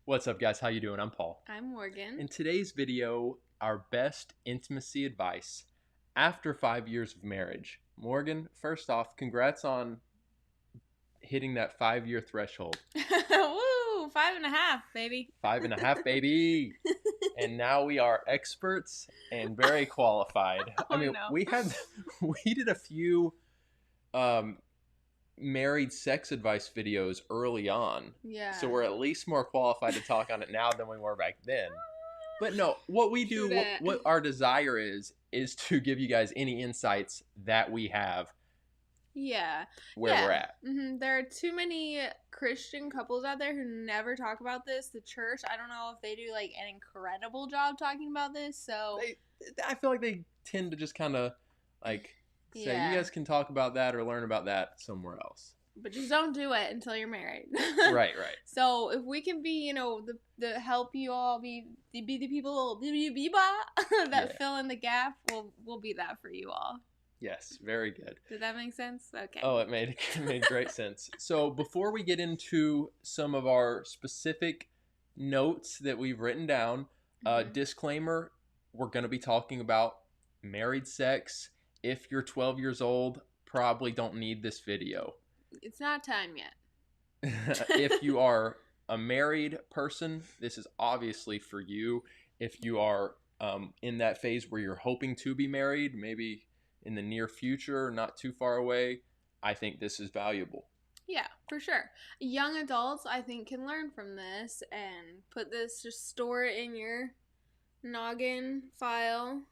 What's up, guys? How you doing? I'm Paul. I'm Morgan. In today's video, our best intimacy advice after 5 years of marriage. Morgan, first off, congrats on hitting that 5-year threshold. Woo! 5.5, baby. 5.5, baby. And now we are experts and very qualified. Oh, no. we did a few married sex advice videos early on. Yeah. So we're at least more qualified to talk on it now than we were back then. But no, what we do, what our desire is to give you guys any insights that we have. Yeah. Where we're at. Mm-hmm. There are too many Christian couples out there who never talk about this. The church, I don't know if they do like an incredible job talking about this. So I feel like they tend to just kind of like say, you guys can talk about that or learn about that somewhere else. But just don't do it until you're married. Right. So if we can be, the help you all be the people that fill in the gap, we'll be that for you all. Yes, very good. Did that make sense? Okay. Oh, it made great sense. So before we get into some of our specific notes that we've written down, disclaimer, we're going to be talking about married sex. If you're 12 years old, probably don't need this video. It's not time yet. If you are a married person, this is obviously for you. If you are in that phase where you're hoping to be married, maybe in the near future, not too far away, I think this is valuable. Yeah, for sure. Young adults, I think, can learn from this and just store it in your noggin file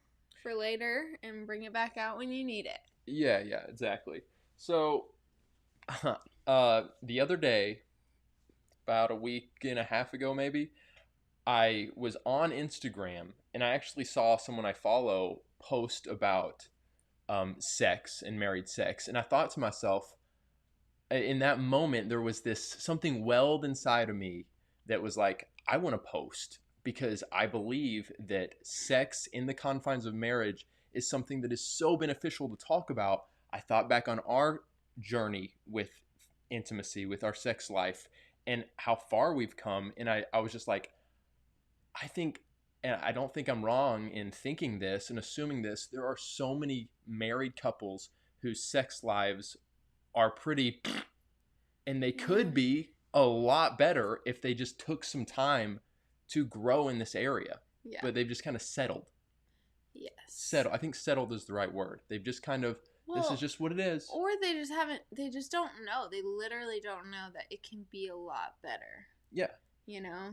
for later and bring it back out when you need it. Yeah, exactly. So, the other day, about a week and a half ago maybe, I was on Instagram and I actually saw someone I follow post about sex and married sex, and I thought to myself, in that moment there was something welled inside of me that was like, I want to post, because I believe that sex in the confines of marriage is something that is so beneficial to talk about. I thought back on our journey with intimacy, with our sex life, and how far we've come, and I was just like, I think, and I don't think I'm wrong in thinking this and assuming this, there are so many married couples whose sex lives are pretty, and they could be a lot better if they just took some time to grow in this area. Yeah. But they've just kind of settled. Yes. I think settled is the right word. They've just kind of, this is just what it is. Or they just don't know. They literally don't know that it can be a lot better. Yeah.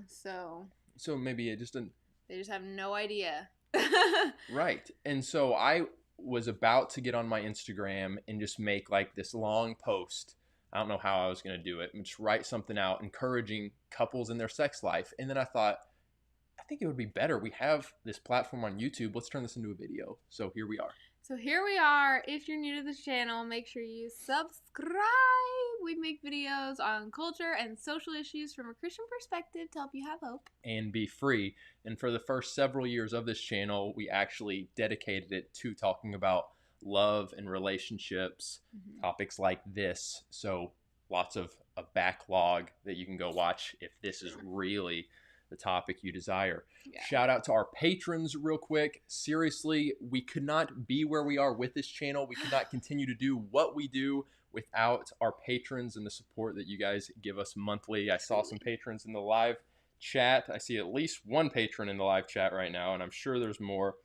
So maybe it just didn't. They just have no idea. Right. And so I was about to get on my Instagram and just make like this long post. I don't know how I was going to do it. And just write something out encouraging couples in their sex life. And then I thought, I think it would be better. We have this platform on YouTube. Let's turn this into a video. So here we are. If you're new to this channel, make sure you subscribe. We make videos on culture and social issues from a Christian perspective to help you have hope. And be free. And for the first several years of this channel, we actually dedicated it to talking about love and relationships, topics like this. So lots of a backlog that you can go watch if this is really the topic you desire. Yeah. Shout out to our patrons real quick. Seriously, we could not be where we are with this channel. We could not continue to do what we do without our patrons and the support that you guys give us monthly. I saw some patrons in the live chat. I see at least one patron in the live chat right now, and I'm sure there's more.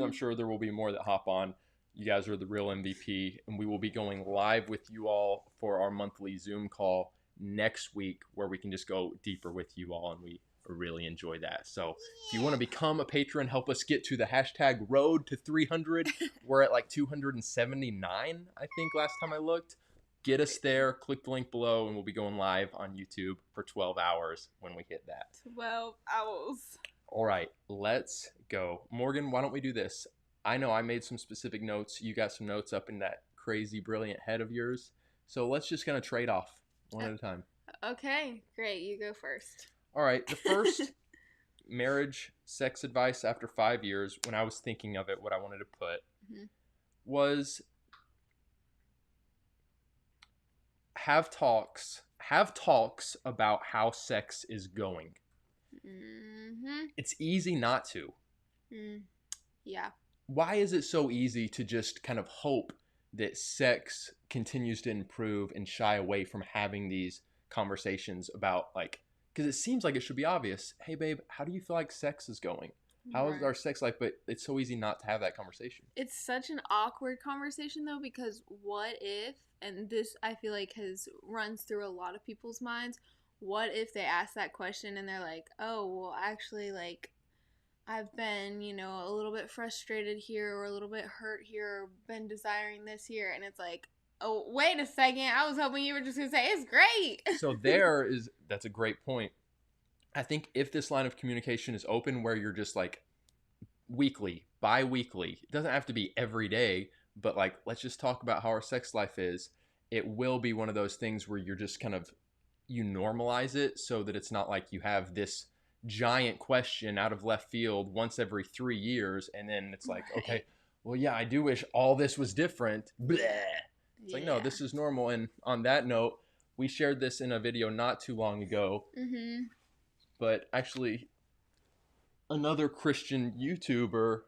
I'm sure there will be more that hop on. You guys are the real MVP, and we will be going live with you all for our monthly Zoom call next week, where we can just go deeper with you all, and we really enjoy that. So if you want to become a patron, help us get to the hashtag road to 300. We're at like 279, I think, last time I looked. Get us there, click the link below, and we'll be going live on YouTube for 12 hours when we hit that. 12 hours. All right, let's go. Morgan, why don't we do this? I know I made some specific notes. You got some notes up in that crazy, brilliant head of yours. So let's just kind of trade off one at a time. Okay, great. You go first. All right. The first marriage sex advice after 5 years, when I was thinking of it, what I wanted to put was have talks, have talks about how sex is going. Mm-hmm. It's easy not to. Yeah. Why is it so easy to just kind of hope that sex continues to improve and shy away from having these conversations about, like, because it seems like it should be obvious. Hey, babe, how do you feel like sex is going? How is Right. our sex life? But it's so easy not to have that conversation. It's such an awkward conversation though, because what if, and this I feel like runs through a lot of people's minds, what if they ask that question and they're like, oh, well, actually, like, I've been, a little bit frustrated here or a little bit hurt here or been desiring this here. And it's like, oh, wait a second. I was hoping you were just going to say, it's great. So that's a great point. I think if this line of communication is open where you're just like weekly, bi-weekly, it doesn't have to be every day, but like, let's just talk about how our sex life is. It will be one of those things where you're just kind of, you normalize it so that it's not like you have this giant question out of left field once every 3 years. And then it's like, Right. okay, well, yeah, I do wish all this was different. Bleh. It's like, no, this is normal. And on that note, we shared this in a video not too long ago, but actually another Christian YouTuber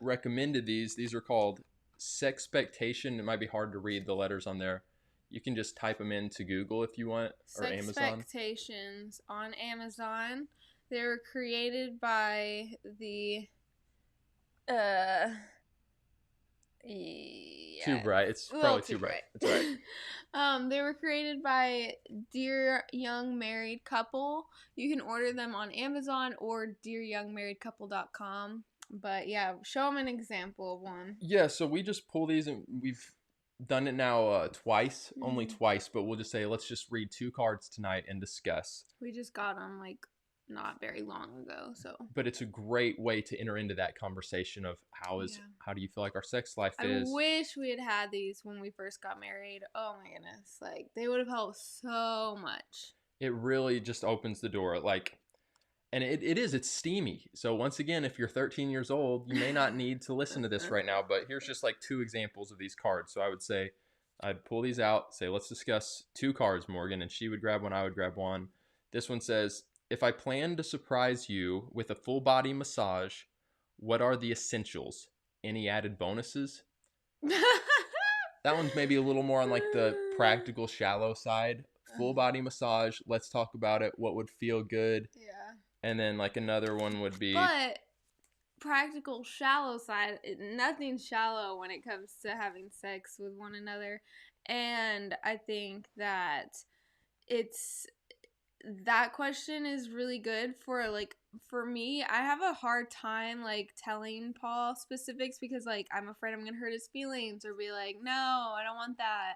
recommended these. These are called Sexpectation. It might be hard to read the letters on there. You can just type them into Google if you want, or Amazon. Sexpectations on Amazon. They were created by the Too bright. It's probably too bright. It's right. They were created by Dear Young Married Couple. You can order them on Amazon or dearyoungmarriedcouple.com. But yeah, show them an example of one. Yeah, so we just pull these, and we've done it now twice, only twice, but we'll just say, let's just read 2 cards tonight and discuss. We just got them like not very long ago, so. But it's a great way to enter into that conversation of how do you feel like our sex life is. I wish we had had these when we first got married. Oh my goodness, like they would have helped so much. It really just opens the door, like, and it's steamy. So once again, if you're 13 years old, you may not need to listen to this right now, but here's just like 2 examples of these cards. So I would say, I'd pull these out, say, let's discuss 2 cards, Morgan, and she would grab one, I would grab one. This one says, if I plan to surprise you with a full body massage, what are the essentials? Any added bonuses? That one's maybe a little more on like the practical, shallow side. Full body massage, let's talk about it. What would feel good? Yeah. And then like another one would be, but practical, shallow side, nothing's shallow when it comes to having sex with one another. And I think that that question is really good for me. I have a hard time like telling Paul specifics because like I'm afraid I'm gonna hurt his feelings or be like, no, I don't want that.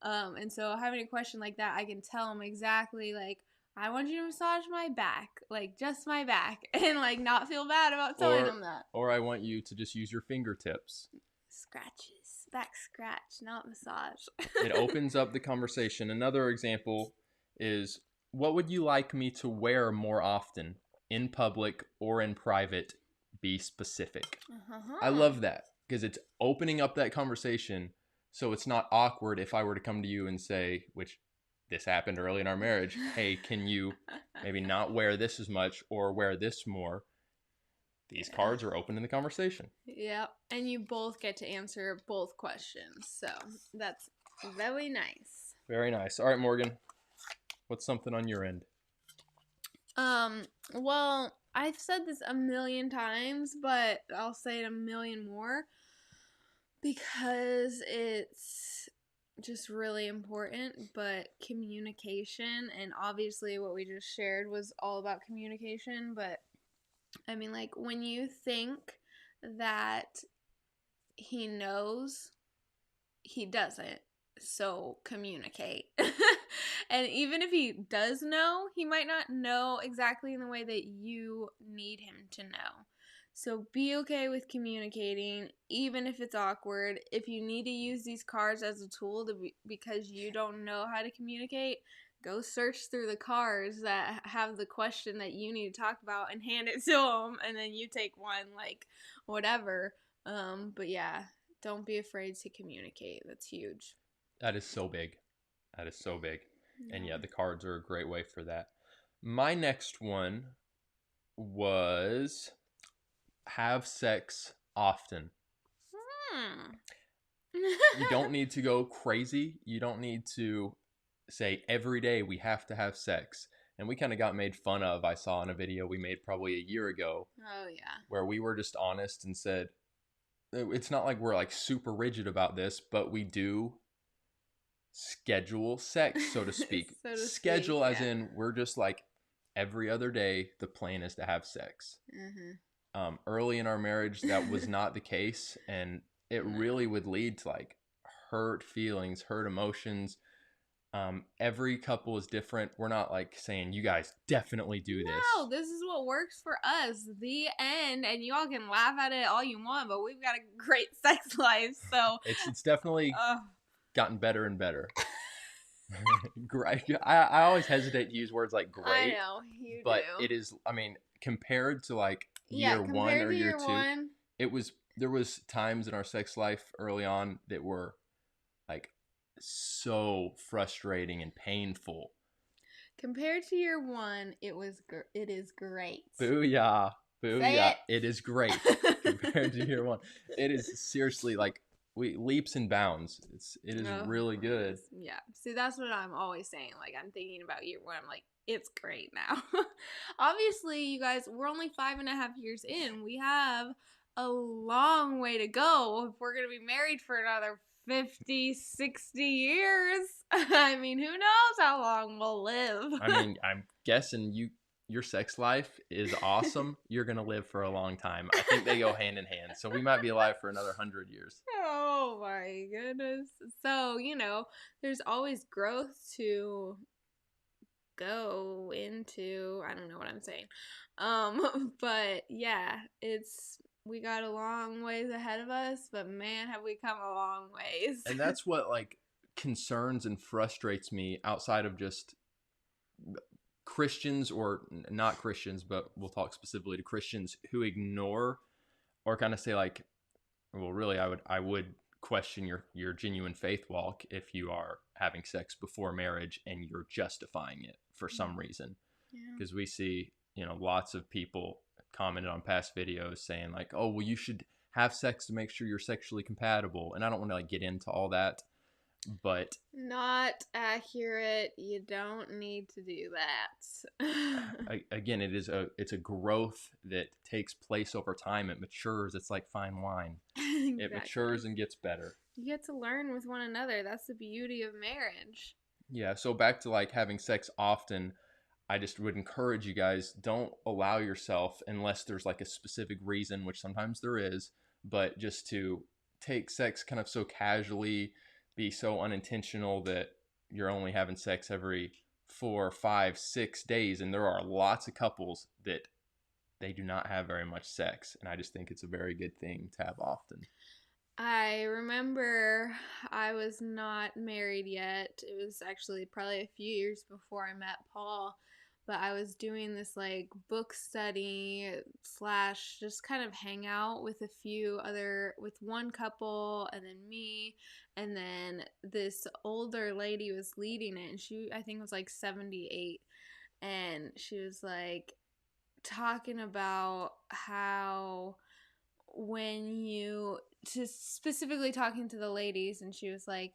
And so having a question like that, I can tell him exactly like, I want you to massage my back, like just my back, and like not feel bad about telling him that. Or I want you to just use your fingertips. Scratches, back scratch, not massage. It opens up the conversation. Another example is, what would you like me to wear more often, in public or in private? Be specific. I love that because it's opening up that conversation, so it's not awkward if I were to come to you and say, which this happened early in our marriage, hey, can you maybe not wear this as much or wear this more? These cards are open in the conversation. Yep, and you both get to answer both questions, so that's very nice. Very nice. All right, Morgan, what's something on your end? Well, I've said this a million times, but I'll say it a million more because it's just really important. But communication, and obviously what we just shared was all about communication, but I mean, like, when you think that he knows, he doesn't. So communicate. And even if he does know, he might not know exactly in the way that you need him to know. So be okay with communicating, even if it's awkward. If you need to use these cards as a tool because you don't know how to communicate, go search through the cards that have the question that you need to talk about and hand it to them, and then you take one, like, whatever. But yeah, don't be afraid to communicate. That's huge. That is so big. That is so big. And yeah, the cards are a great way for that. My next one was have sex often. You don't need to go crazy. You don't need to say every day we have to have sex. And we kind of got made fun of. I saw in a video we made probably a year ago. Oh, yeah. Where we were just honest and said, it's not like we're like super rigid about this, but we do schedule sex, so to speak. Schedule as in we're just like every other day the plan is to have sex. Early in our marriage that was not the case, and it really would lead to like hurt feelings, hurt emotions. Every couple is different. We're not like saying you guys definitely do this. No, this is what works for us. The end. And you all can laugh at it all you want, but we've got a great sex life. So it's definitely gotten better and better. Great. I always hesitate to use words like great. I know you but do. It is. I mean, compared to like year one or year two, there was times in our sex life early on that were like so frustrating and painful. Compared to year one, it is great. Booyah. Booyah. It is great. Compared to year one. It is seriously like leaps and bounds. It is really good. Yeah. See, that's what I'm always saying. Like, I'm thinking about year one. I'm like, it's great now. Obviously, you guys, we're only 5.5 years in. We have a long way to go if we're going to be married for another 50, 60 years. I mean, who knows how long we'll live? I mean, I'm guessing your sex life is awesome. You're going to live for a long time. I think they go hand in hand. So we might be alive for another 100 years. Oh my goodness. So, there's always growth to go into. I don't know what I'm saying. But yeah, we got a long ways ahead of us, but man, have we come a long ways. And that's what like concerns and frustrates me outside of just Christians or not Christians, but we'll talk specifically to Christians who ignore or kind of say like, well, really, I would question your genuine faith walk if you are having sex before marriage and you're justifying it for some reason. Because we see, lots of people commented on past videos saying like, oh, well, you should have sex to make sure you're sexually compatible. And I don't want to like get into all that, but not accurate. You don't need to do that. Again, it's a growth that takes place over time. It matures. It's like fine wine. Exactly. It matures and gets better. You get to learn with one another. That's the beauty of marriage. Yeah. So back to like having sex often, I just would encourage you guys, don't allow yourself, unless there's like a specific reason, which sometimes there is, but just to take sex kind of so casually, be so unintentional that you're only having sex every 4, 5, 6 days. And there are lots of couples that they do not have very much sex. And I just think it's a very good thing to have often. I remember I was not married yet. It was actually probably a few years before I met Paul. But I was doing this like book study / just kind of hang out with with one couple and then me. And then this older lady was leading it. And she, I think, was like 78. And she was like talking about how specifically talking to the ladies. And she was like,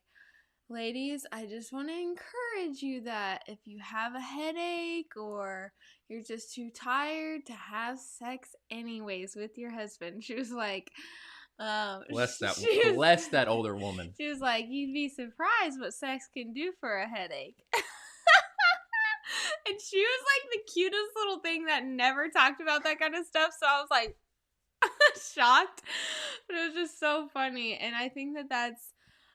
ladies, I just want to encourage you that if you have a headache or you're just too tired to have sex anyways with your husband. She was like, bless that older woman. She was like, you'd be surprised what sex can do for a headache. And she was like the cutest little thing that never talked about that kind of stuff. So I was like shocked, but it was just so funny. And I think that's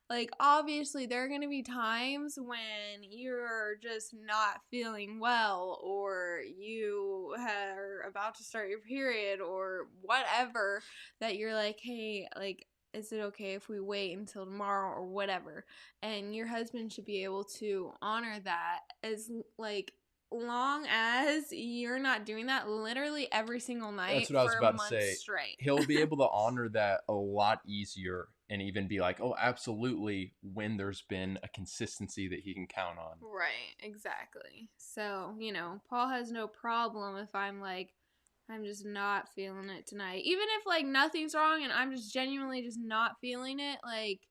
like, obviously, there are going to be times when you're just not feeling well or you are about to start your period or whatever that you're like, hey, like, is it okay if we wait until tomorrow or whatever? And your husband should be able to honor that as, like, long as you're not doing that literally every single night That's what I was for a about to month say. straight. He'll be able to honor that a lot easier and even be like, oh, absolutely, when there's been a consistency that he can count on. Right, exactly. So, Paul has no problem if I'm like, I'm just not feeling it tonight. Even if like nothing's wrong and I'm just genuinely just not feeling it, like,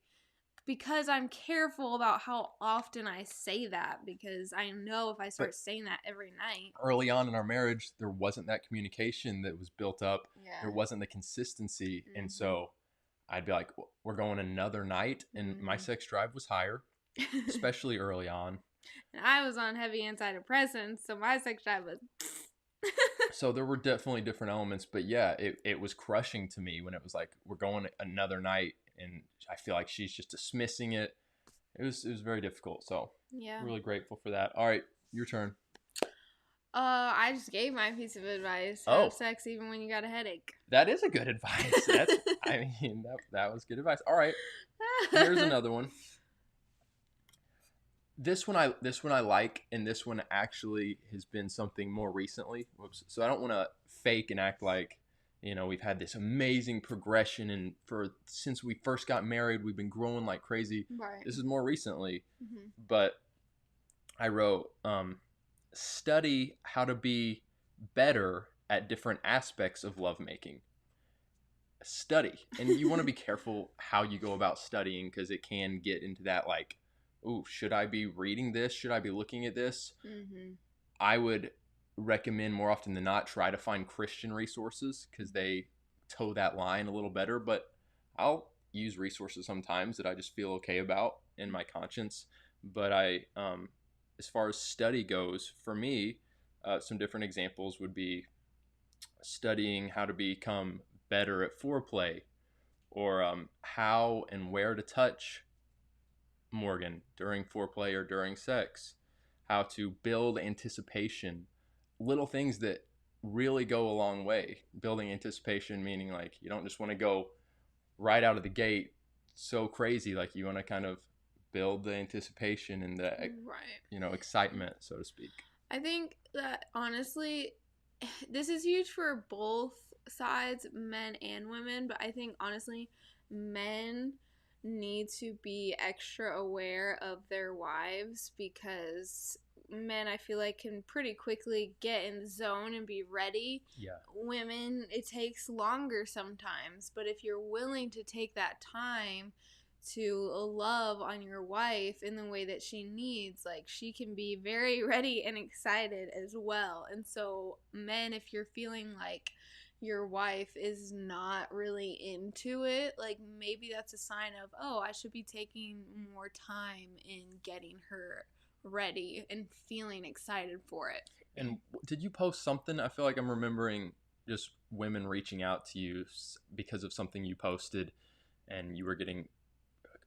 because I'm careful about how often I say that, because I know if I start saying that every night. Early on in our marriage, there wasn't that communication that was built up. Yeah. There wasn't the consistency. And so I'd be like, we're going another night. And my sex drive was higher, especially early on. And I was on heavy antidepressants, so my sex drive was... So there were definitely different elements. But yeah, it was crushing to me when it was like, we're going another night. And I feel like she's just dismissing it. It was very difficult. So yeah, really grateful for that. All right, your turn. I just gave my piece of advice. Have sex even when you got a headache. That is a good advice. That was good advice. All right, here's another one. This one I like, and this one actually has been something more recently. Whoops. So I don't want to fake and act like, we've had this amazing progression, and since we first got married, we've been growing like crazy. Right. This is more recently, but I wrote, study how to be better at different aspects of lovemaking. Study. And you want to be careful how you go about studying, because it can get into that like, ooh, should I be reading this? Should I be looking at this? I would recommend more often than not try to find Christian resources, because they toe that line a little better. But I'll use resources sometimes that I just feel okay about in my conscience. But as far as study goes, for me, some different examples would be studying how to become better at foreplay, or how and where to touch Morgan during foreplay or during sex, how to build anticipation, little things that really go a long way. Building anticipation meaning like you don't just want to go right out of the gate so crazy, like you want to kind of build the anticipation and the excitement, so to speak. I think that honestly, this is huge for both sides, men and women, but I think honestly, men need to be extra aware of their wives, because men, I feel like, can pretty quickly get in the zone and be ready. Yeah. Women, it takes longer sometimes, but if you're willing to take that time to love on your wife in the way that she needs, like, she can be very ready and excited as well. And so men, if you're feeling like your wife is not really into it, like, maybe that's a sign of, oh, I should be taking more time in getting her ready and feeling excited for it. And did you post something? I feel like I'm remembering just women reaching out to you because of something you posted, and you were getting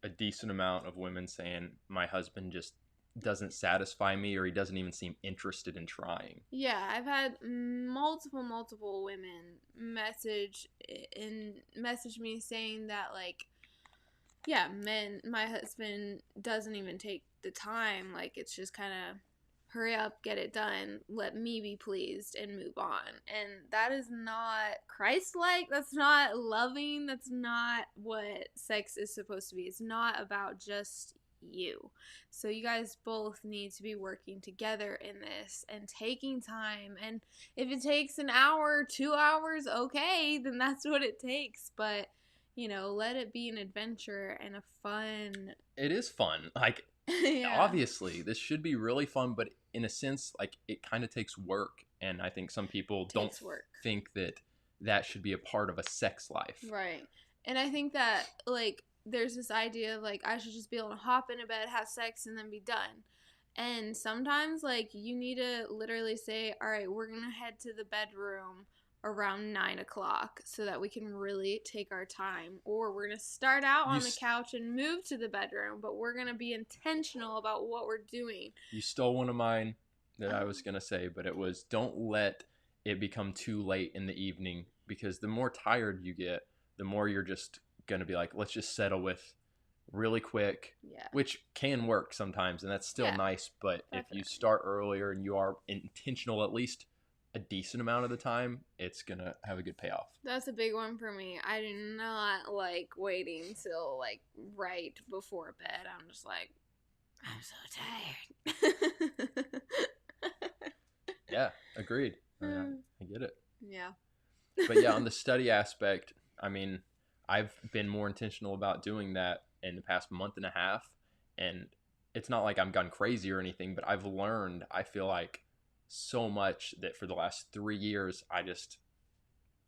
a decent amount of women saying, my husband just doesn't satisfy me, or he doesn't even seem interested in trying. Yeah, I've had multiple women message me saying that, like, yeah, my husband doesn't even take the time, like, it's just kind of hurry up, get it done, let me be pleased, and move on. And that is not Christ-like, that's not loving, that's not what sex is supposed to be. It's not about just you. So you guys both need to be working together in this and taking time. And if it takes an hour, 2 hours, okay, then that's what it takes. But, let it be an adventure and a fun. It is fun. Like, yeah. Obviously, this should be really fun, but in a sense, like, it kind of takes work. And I think some people don't think that should be a part of a sex life. Right. And I think that, like, there's this idea of, like, I should just be able to hop into bed, have sex, and then be done. And sometimes, like, you need to literally say, all right, we're going to head to the bedroom around 9 o'clock so that we can really take our time. Or we're going to start out on the couch and move to the bedroom, but we're going to be intentional about what we're doing. You stole one of mine that I was going to say, but it was, don't let it become too late in the evening, because the more tired you get, the more you're just going to be like, let's just settle with really quick, Yeah. which can work sometimes, and that's still Yeah, nice. But if you start earlier and you are intentional at least a decent amount of the time, it's going to have a good payoff. That's a big one for me. I do not like waiting till like right before bed. I'm just like, I'm so tired. Yeah, agreed. I mean, I get it. Yeah. But yeah, on the study aspect, I mean, I've been more intentional about doing that in the past month and a half. And it's not like I'm gone crazy or anything, but I've learned, I feel like, so much that for the last 3 years, I just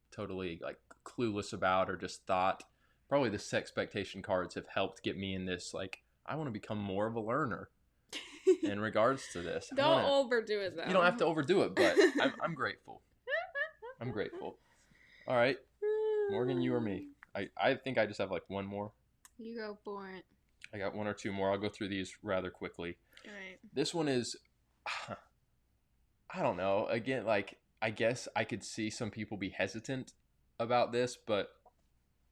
totally like clueless about, or just thought probably the expectation cards have helped get me in this, like, I want to become more of a learner in regards to this. Don't overdo it, though. You don't have to overdo it, but I'm grateful. I'm grateful. All right, Morgan, you or me? I think I just have like one more. You go for it. I got one or two more. I'll go through these rather quickly. All right. This one is, I don't know. Again, like, I guess I could see some people be hesitant about this, but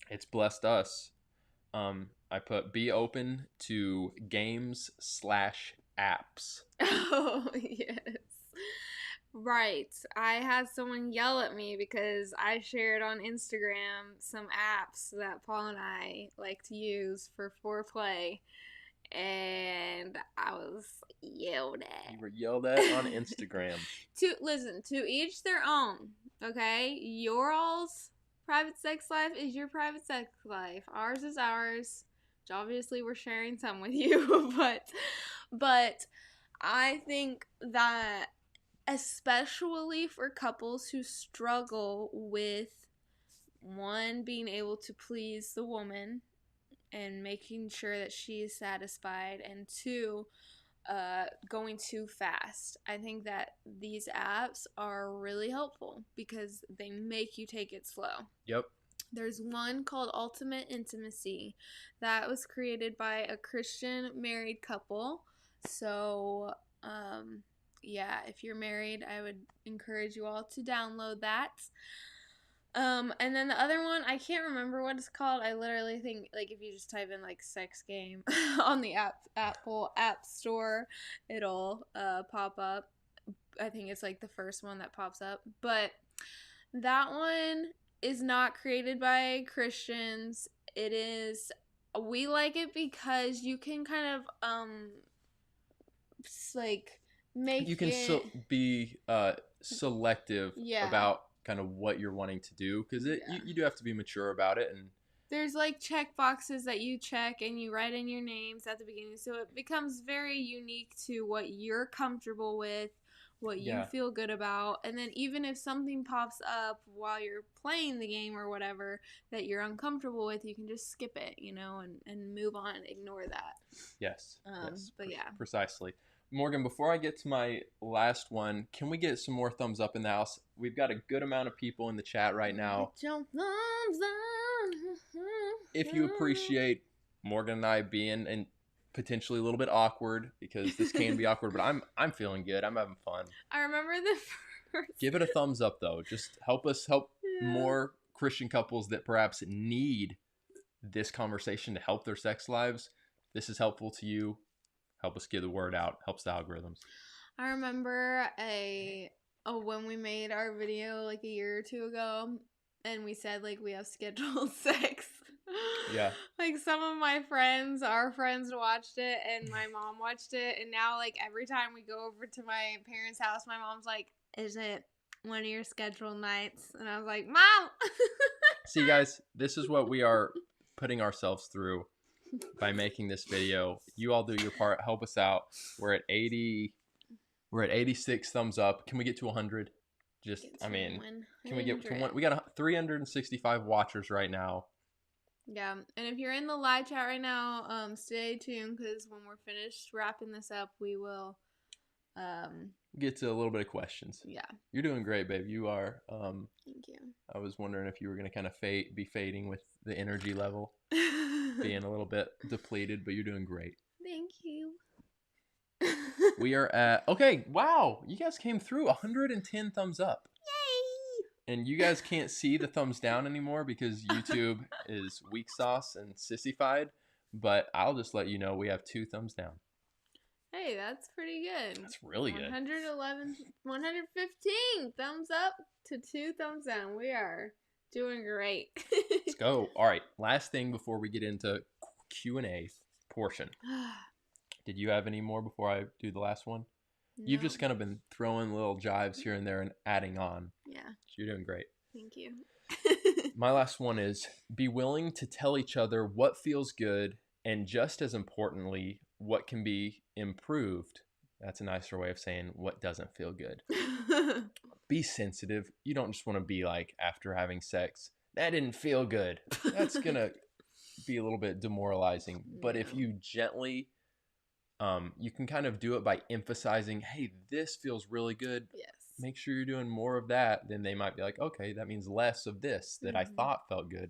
it's blessed us. I put be open to games/apps. Oh, yes. Right. I had someone yell at me because I shared on Instagram some apps that Paul and I like to use for foreplay. And I was yelled at. You were yelled at on Instagram. To each their own, okay? Your all's private sex life is your private sex life. Ours is ours. Which obviously we're sharing some with you, but I think that especially for couples who struggle with, one, being able to please the woman and making sure that she is satisfied, and two, going too fast. I think that these apps are really helpful because they make you take it slow. Yep. There's one called Ultimate Intimacy that was created by a Christian married couple. So, yeah, if you're married, I would encourage you all to download that. And then the other one, I can't remember what it's called. I literally think, like, if you just type in, like, sex game on the Apple App Store, it'll pop up. I think it's, like, the first one that pops up. But that one is not created by Christians. It is, we like it because you can kind of, like, make you can it... be selective about kind of what you're wanting to do, because you do have to be mature about it. And there's like check boxes that you check and you write in your names at the beginning, so it becomes very unique to what you're comfortable with, what you feel good about. And then even if something pops up while you're playing the game or whatever that you're uncomfortable with, you can just skip it, you know, and move on and ignore that. Yes. But precisely. Morgan, before I get to my last one, can we get some more thumbs up in the house? We've got a good amount of people in the chat right now. Get your thumbs up. If you appreciate Morgan and I being and potentially a little bit awkward, because this can be awkward, but I'm feeling good. I'm having fun. I remember the first. Give it a thumbs up, though. Just help us help more Christian couples that perhaps need this conversation to help their sex lives. This is helpful to you. Help us get the word out. Helps the algorithms. I remember when we made our video like a year or two ago, and we said like we have scheduled sex. Yeah. Like some of our friends watched it, and my mom watched it, and now like every time we go over to my parents' house, my mom's like, "Is it one of your scheduled nights?" And I was like, "Mom." See, guys, this is what we are putting ourselves through by making this video. You all do your part. Help us out. We're at 80. We're at 86 thumbs up. Can we get to 100? Can we get to one? We got 365 watchers right now. Yeah, and if you're in the live chat right now, stay tuned, because when we're finished wrapping this up, we will get to a little bit of questions. Yeah. You're doing great, babe. You are. Thank you. I was wondering if you were going to kind of be fading with the energy level. Being a little bit depleted, but you're doing great. Thank you. We are at, okay, wow, you guys came through 110 thumbs up. Yay! And you guys can't see the thumbs down anymore because YouTube is weak sauce and sissified, but I'll just let you know we have 2 thumbs down. Hey, that's pretty good. That's really good. 115 thumbs up to 2 thumbs down. We are doing great. Let's go. All right, last thing before we get into Q&A portion. Did you have any more before I do the last one? No. You've just kind of been throwing little jives here and there and adding on. Yeah. So you're doing great. Thank you. My last one is be willing to tell each other what feels good and just as importantly, what can be improved. That's a nicer way of saying what doesn't feel good. Be sensitive. You don't just want to be like, after having sex, that didn't feel good. That's going to be a little bit demoralizing. But if you gently, you can kind of do it by emphasizing, hey, this feels really good. Yes. Make sure you're doing more of that. Then they might be like, okay, that means less of this that I thought felt good.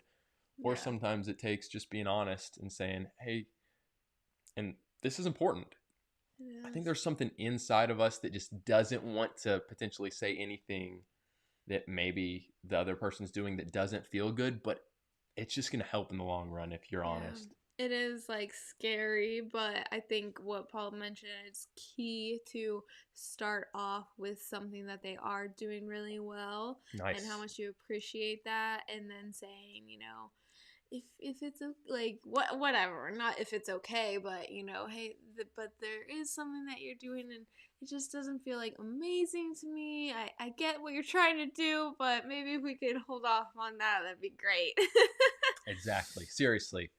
Or sometimes it takes just being honest and saying, hey, and this is important. I think there's something inside of us that just doesn't want to potentially say anything that maybe the other person's doing that doesn't feel good, but it's just going to help in the long run if you're honest. It is like scary, but I think what Paul mentioned is key to start off with something that they are doing really well. Nice. And how much you appreciate that, and then saying, you know, if it's like whatever, not if it's okay, but you know, hey, but there is something that you're doing and it just doesn't feel like amazing to me. I get what you're trying to do, but maybe if we could hold off on that, that'd be great. Exactly. Seriously.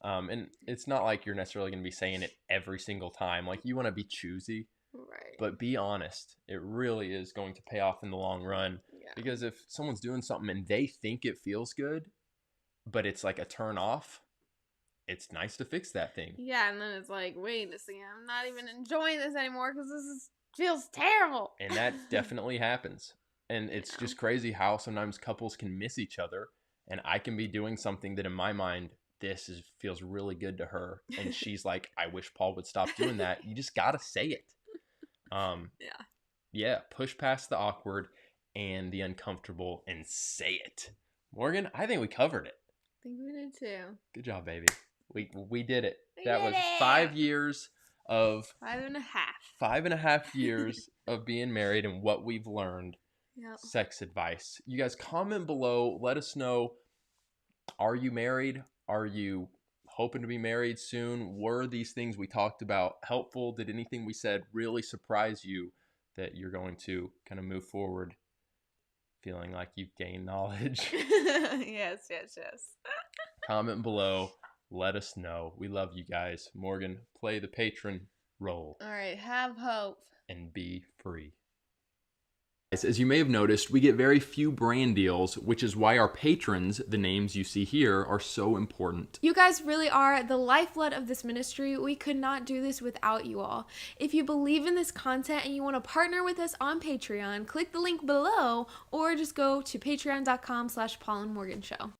And it's not like you're necessarily going to be saying it every single time. Like, you want to be choosy, right? But be honest. It really is going to pay off in the long run. Yeah. Because if someone's doing something and they think it feels good, but it's like a turn off, it's nice to fix that thing. Yeah, and then it's like, wait a second, I'm not even enjoying this anymore because feels terrible. And that definitely happens. And it's just crazy how sometimes couples can miss each other, and I can be doing something that in my mind, feels really good to her, and she's like, I wish Paul would stop doing that. You just gotta say it. Yeah, push past the awkward and the uncomfortable and say it. Morgan, I think we covered it. I think we did too. Good job, baby. We did it. We that did was it. 5 years of 5.5. 5.5 years of being married and what we've learned. Yep. Sex advice. You guys comment below. Let us know. Are you married? Are you hoping to be married soon? Were these things we talked about helpful? Did anything we said really surprise you that you're going to kind of move forward feeling like you've gained knowledge? Yes. Comment below. Let us know. We love you guys. Morgan, play the patron role. All right. Have hope. And be free. As you may have noticed, we get very few brand deals, which is why our patrons, the names you see here, are so important. You guys really are the lifeblood of this ministry. We could not do this without you all. If you believe in this content and you want to partner with us on Patreon, click the link below or just go to patreon.com/Paulandmorganshow.